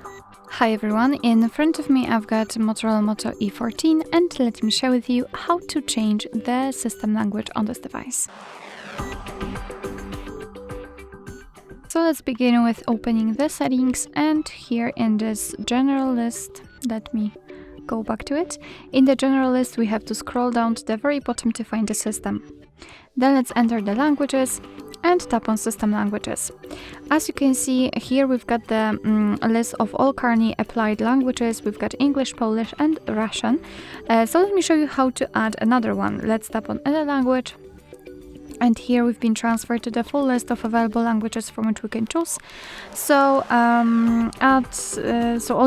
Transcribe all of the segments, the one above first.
Hi everyone, in front of me I've got Motorola Moto E14 and let me share with you how to change the system language on this device. So let's begin with opening the settings, and here in this general list, let me go back to it. In the general list we have to scroll down to the very bottom to find the system. Then let's enter the languages and tap on System Languages. As you can see here, we've got the list of all currently applied languages. We've got English, Polish and Russian. So let me show you how to add another one. Let's tap on Add a Language. And here we've been transferred to the full list of available languages from which we can choose. So all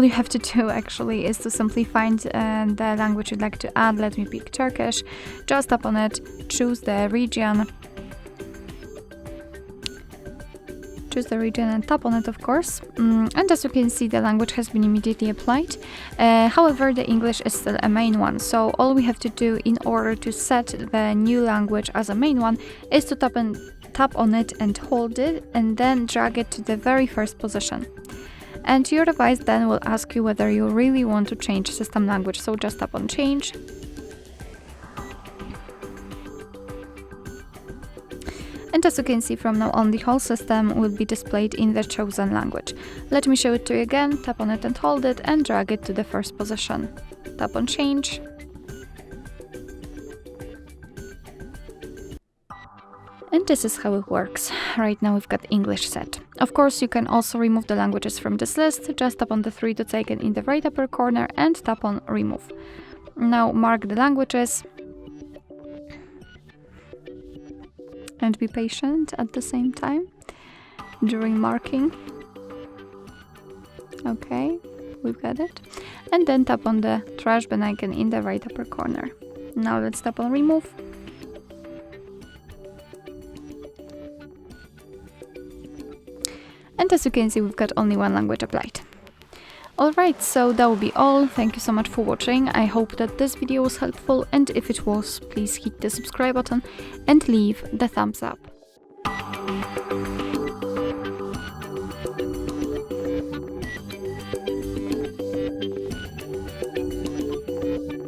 you have to do actually is to simply find the language you'd like to add. Let me pick Turkish. Just tap on it, choose the region. Choose the region and tap on it, of course. And as you can see, the language has been immediately applied. However, the English is still a main one. So all we have to do in order to set the new language as a main one is to tap on it and hold it and then drag it to the very first position. And your device then will ask you whether you really want to change system language. So just tap on Change. And as you can see, from now on the whole system will be displayed in the chosen language. Let me show it to you again. Tap on it and hold it and drag it to the first position. Tap on Change. And this is how it works. Right now we've got English set. Of course, you can also remove the languages from this list. Just tap on the three dots icon in the right upper corner and tap on Remove. Now mark the languages. And be patient at the same time during marking. Okay, we've got it. And then tap on the trash bin icon in the right upper corner. Now let's tap on Remove. And as you can see, we've got only one language applied. Alright, so that will be all. Thank you so much for watching. I hope that this video was helpful, and if it was, please hit the subscribe button and leave the thumbs up.